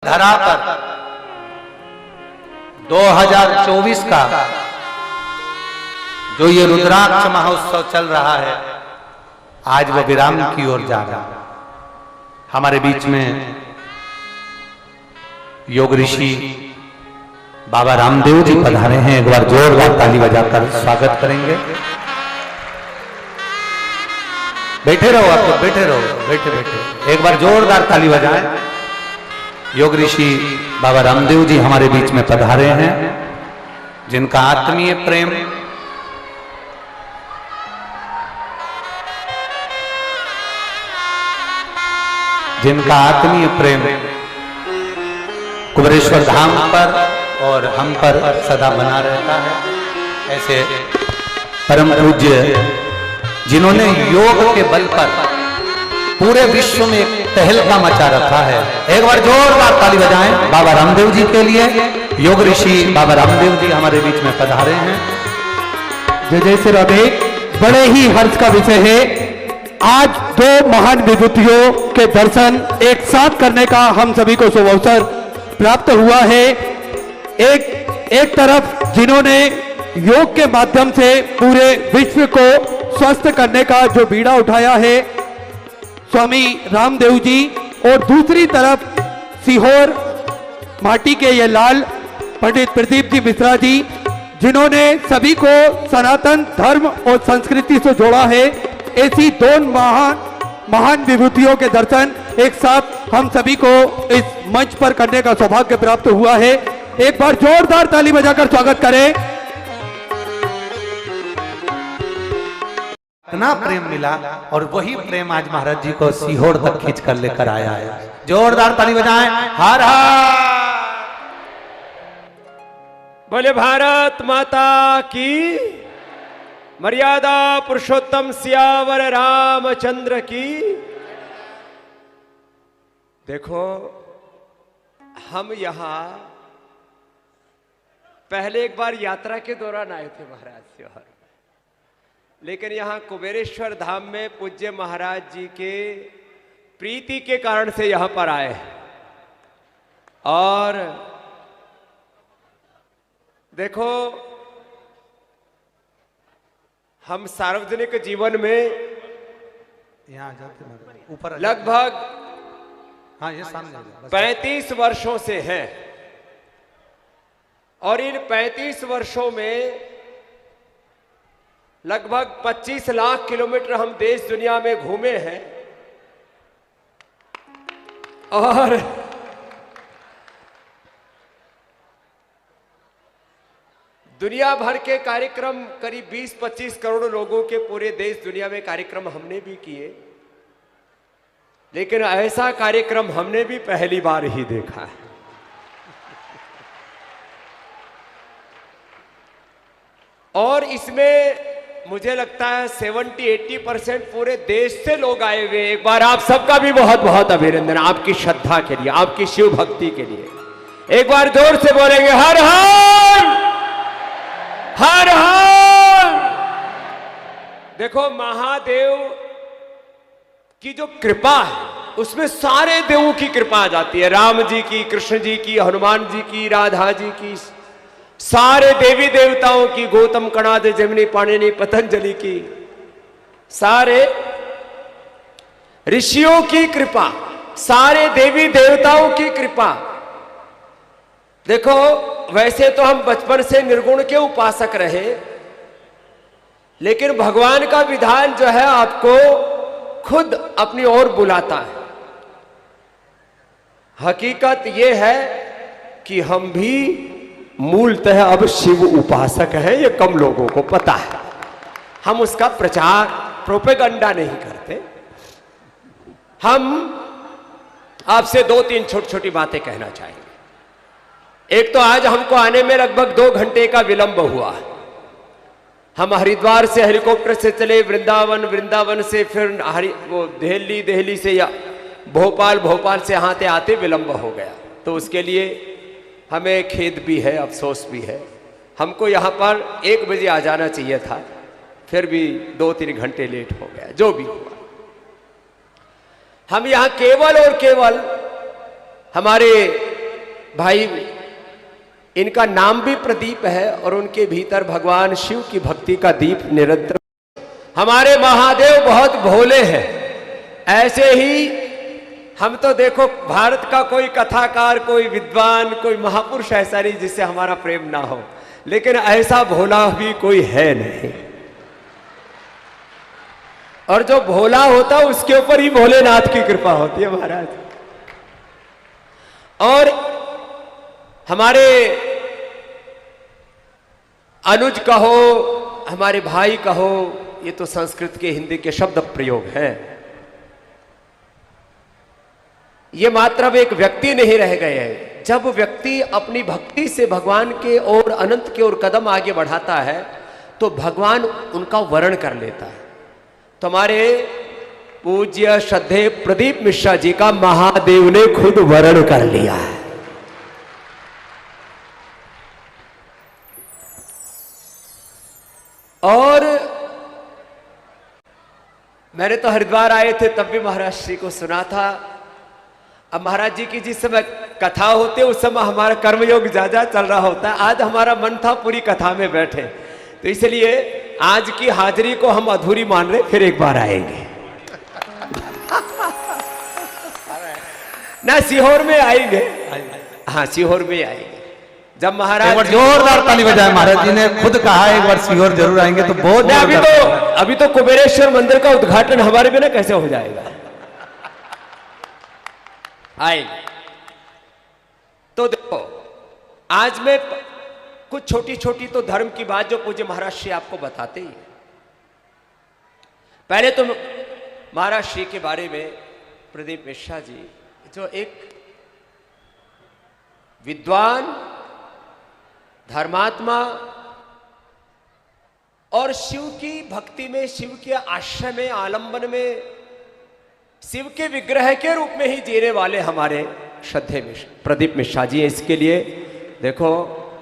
धरा पर 2024 का जो ये रुद्राक्ष महोत्सव चल रहा है, आज वो विराम की ओर जा रहा है। हमारे बीच में योग ऋषि बाबा रामदेव जी पधारे हैं। एक बार जोरदार ताली बजाकर स्वागत करेंगे। बैठे रहो, आप लोग बैठे रहो, बैठे बैठे एक बार जोरदार ताली बजाएं। योग ऋषि बाबा रामदेव जी हमारे बीच में पधारे हैं, जिनका आत्मीय प्रेम कुबेरेश्वर धाम पर और हम पर सदा बना रहता है। ऐसे परम पूज्य जिन्होंने योग के बल पर पूरे विश्व में तहलका मचा रखा है। एक बार जोरदार ताली बजाएं बाबा रामदेव जी के लिए। योग ऋषि बाबा रामदेव जी हमारे बीच में पधारे हैं। जय जय श्री राधे। बड़े ही हर्ष का विषय है, आज दो महान विभूतियों के दर्शन एक साथ करने का हम सभी को शुभ अवसर प्राप्त हुआ है। एक तरफ जिन्होंने योग के माध्यम से पूरे विश्व को स्वस्थ करने का जो बीड़ा उठाया है स्वामी रामदेव जी, और दूसरी तरफ सीहोर माटी के ये लाल पंडित प्रदीप जी मिश्रा जी, जिन्होंने सभी को सनातन धर्म और संस्कृति से जोड़ा है। ऐसी दो महान विभूतियों के दर्शन एक साथ हम सभी को इस मंच पर करने का सौभाग्य प्राप्त हुआ है। एक बार जोरदार ताली बजाकर स्वागत करें। इतना प्रेम मिला और वही प्रेम आज महाराज जी को सीहोर तक खींच कर लेकर आया है। जोरदार ताली बजाएं। हर हर बोले भारत माता की। मर्यादा पुरुषोत्तम सियावर रामचंद्र की। देखो, हम यहां पहले एक बार यात्रा के दौरान आए थे महाराज सीहोर, लेकिन यहां कुबेरेश्वर धाम में पूज्य महाराज जी के प्रीति के कारण से यहां पर आए। और देखो, हम सार्वजनिक जीवन में यहाँ जाते ऊपर लगभग हाँ ये सामने 35 वर्षों से हैं, और इन 35 वर्षों में लगभग 25 लाख किलोमीटर हम देश दुनिया में घूमे हैं। और दुनिया भर के कार्यक्रम, करीब 20-25 करोड़ लोगों के पूरे देश दुनिया में कार्यक्रम हमने भी किए, लेकिन ऐसा कार्यक्रम हमने भी पहली बार ही देखा है। और इसमें मुझे लगता है 70-80% पूरे देश से लोग आए हुए। एक बार आप सबका भी बहुत बहुत अभिनंदन, आपकी श्रद्धा के लिए, आपकी शिव भक्ति के लिए। एक बार जोर से बोलेंगे हर हर हर हर। देखो, महादेव की जो कृपा है उसमें सारे देवों की कृपा आ जाती है। राम जी की, कृष्ण जी की, हनुमान जी की, राधा जी की, सारे देवी देवताओं की, गौतम, कणाद, जमिनी, पाणिनि, पतंजलि की, सारे ऋषियों की कृपा, सारे देवी देवताओं की कृपा। देखो, वैसे तो हम बचपन से निर्गुण के उपासक रहे, लेकिन भगवान का विधान जो है आपको खुद अपनी ओर बुलाता है। हकीकत यह है कि हम भी मूलतः अब शिव उपासक हैं, ये कम लोगों को पता है। हम उसका प्रचार, प्रोपेगेंडा नहीं करते। हम आपसे 2-3 छोटी छोटी बातें कहना चाहेंगे। एक तो आज हमको आने में लगभग 2 घंटे का विलंब हुआ। हम हरिद्वार से हेलीकॉप्टर से चले वृंदावन, वृंदावन से फिर दिल्ली, दिल्ली से या भोपाल, भोपाल से आते आते विलंब हो गया। तो उसके लिए हमें खेद भी है, अफसोस भी है। हमको यहाँ पर 1 बजे आ जाना चाहिए था, फिर भी 2-3 घंटे लेट हो गया। जो भी हुआ, हम यहाँ केवल और केवल हमारे भाई इनका नाम भी प्रदीप है और उनके भीतर भगवान शिव की भक्ति का दीप निरंतर। हमारे महादेव बहुत भोले हैं। ऐसे ही हम तो देखो भारत का कोई कथाकार, कोई विद्वान, कोई महापुरुष ऐसा नहीं जिससे हमारा प्रेम ना हो, लेकिन ऐसा भोला भी कोई है नहीं। और जो भोला होता है उसके ऊपर ही भोलेनाथ की कृपा होती है महाराज। और हमारे अनुज कहो, हमारे भाई कहो, ये तो संस्कृत के हिंदी के शब्द प्रयोग हैं। ये मात्र अब एक व्यक्ति नहीं रह गए हैं। जब व्यक्ति अपनी भक्ति से भगवान के और अनंत की ओर कदम आगे बढ़ाता है तो भगवान उनका वर्ण कर लेता है। तो हमारे पूज्य श्रद्धेय प्रदीप मिश्रा जी का महादेव ने खुद वर्ण कर लिया है। और मैंने तो हरिद्वार आए थे तब भी महाराज श्री को सुना था। अब महाराज जी की जिस समय कथा होते उस समय हमारा कर्मयोग ज्यादा चल रहा होता है। आज हमारा मन था पूरी कथा में बैठे, तो इसलिए आज की हाजिरी को हम अधूरी मान रहे, फिर एक बार आएंगे ना, सीहोर में आएंगे। हाँ, सीहोर में आएंगे। जब महाराज जोरदार ताली बजाए। महाराज जी ने खुद कहा एक बार सीहोर जरूर आएंगे, तो बहुत अभी तो कुबेरेश्वर मंदिर का उद्घाटन हमारे बिना कैसे हो जाएगा। आएंगे। तो देखो आज मैं कुछ छोटी छोटी तो धर्म की बात जो पूज्य महाराज श्री आपको बताते ही। पहले तो महाराज श्री के बारे में प्रदीप मिश्रा जी जो एक विद्वान, धर्मात्मा और शिव की भक्ति में, शिव के आश्रय में, आलंबन में, शिव के विग्रह के रूप में ही जीने वाले हमारे श्रद्धेय प्रदीप मिश्रा जी हैं। इसके लिए देखो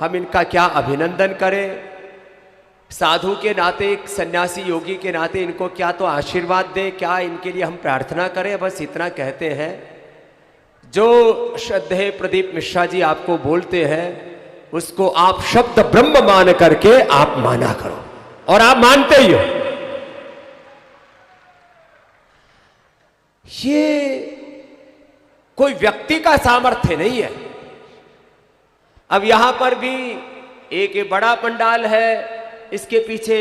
हम इनका क्या अभिनंदन करें। साधु के नाते, एक सन्यासी योगी के नाते इनको क्या तो आशीर्वाद दें, क्या इनके लिए हम प्रार्थना करें। बस इतना कहते हैं, जो श्रद्धेय प्रदीप मिश्रा जी आपको बोलते हैं उसको आप शब्द ब्रह्म मान करके आप माना करो, और आप मानते ही हो। ये कोई व्यक्ति का सामर्थ्य नहीं है। अब यहां पर भी एक बड़ा पंडाल है, इसके पीछे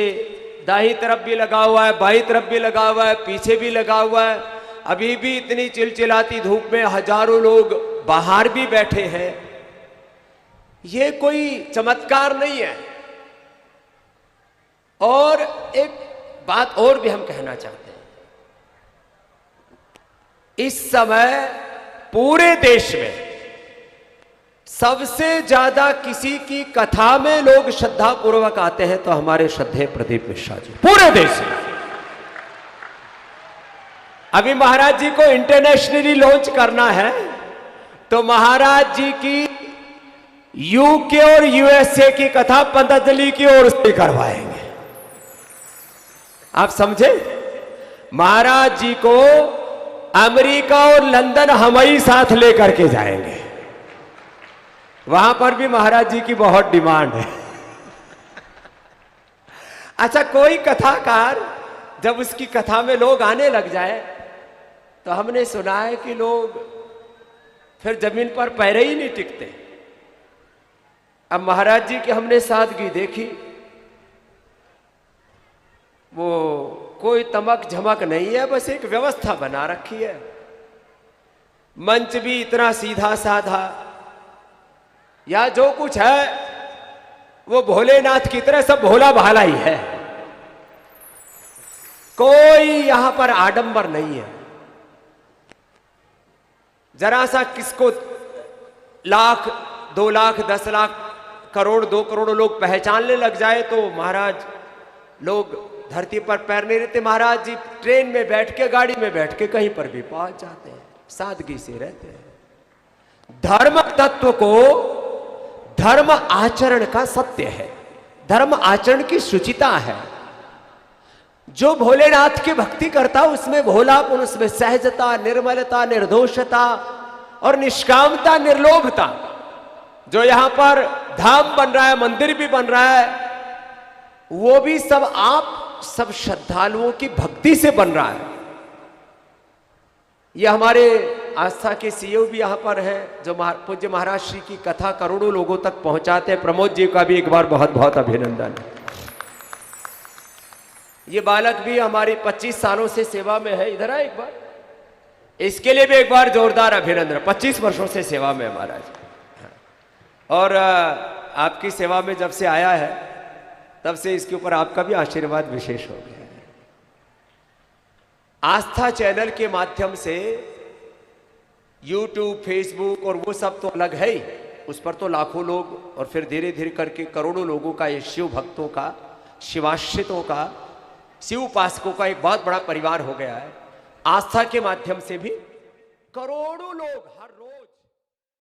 दाहिनी तरफ भी लगा हुआ है, बाईं तरफ भी लगा हुआ है, पीछे भी लगा हुआ है। अभी भी इतनी चिलचिलाती धूप में हजारों लोग बाहर भी बैठे हैं। ये कोई चमत्कार नहीं है। और एक बात और भी हम कहना चाहते हैं, इस समय पूरे देश में सबसे ज्यादा किसी की कथा में लोग श्रद्धा पूर्वक आते हैं तो हमारे श्रद्धेय प्रदीप मिश्रा जी, पूरे देश में। अभी महाराज जी को इंटरनेशनली लॉन्च करना है तो महाराज जी की यूके और यूएसए की कथा पतंजलि की ओर से करवाएंगे। आप समझे? महाराज जी को अमेरिका और लंदन हम ही साथ लेकर के जाएंगे। वहां पर भी महाराज जी की बहुत डिमांड है। अच्छा, कोई कथाकार जब उसकी कथा में लोग आने लग जाए तो हमने सुना है कि लोग फिर जमीन पर पैर ही नहीं टिकते। अब महाराज जी की हमने सादगी देखी, वो कोई तमक झमक नहीं है, बस एक व्यवस्था बना रखी है। मंच भी इतना सीधा साधा, या जो कुछ है वो भोलेनाथ की तरह सब भोला भाला ही है। कोई यहां पर आडंबर नहीं है। जरा सा किसको लाख, 2 लाख, 10 लाख, करोड़, 2 करोड़ लोग पहचानने लग जाए तो महाराज लोग धरती पर पैर नहीं रहते। महाराज जी ट्रेन में बैठ के, गाड़ी में बैठ के कहीं पर भी पहुंच जाते हैं, सादगी से रहते हैं। धर्म तत्व को धर्म आचरण का सत्य है, धर्म आचरण की शुचिता है। जो भोलेनाथ की भक्ति करता उसमें भोलापन, उसमें सहजता, निर्मलता, निर्दोषता और निष्कामता, निर्लोभता, जो यहां पर धाम बन रहा है, मंदिर भी बन रहा है, वो भी सब आप सब श्रद्धालुओं की भक्ति से बन रहा है। ये हमारे आस्था के सीईओ भी यहां पर हैं, जो पूज्य महाराज श्री की कथा करोड़ों लोगों तक पहुंचाते हैं। प्रमोद जी का भी एक बार बहुत बहुत अभिनंदन। ये बालक भी हमारी 25 सालों से सेवा में है, इधर आए एक बार, इसके लिए भी एक बार जोरदार अभिनंदन। 25 वर्षों से सेवा में है महाराज, और आपकी सेवा में जब से आया है तब से इसके ऊपर आपका भी आशीर्वाद विशेष हो गया है। आस्था चैनल के माध्यम से यूट्यूब, फेसबुक और वो सब तो अलग है ही, उस पर तो लाखों लोग और फिर धीरे धीरे करके करोड़ों लोगों का, ये शिव भक्तों का, शिवाश्रितों का, शिव उपासकों का एक बहुत बड़ा परिवार हो गया है। आस्था के माध्यम से भी करोड़ों लोग हर रोज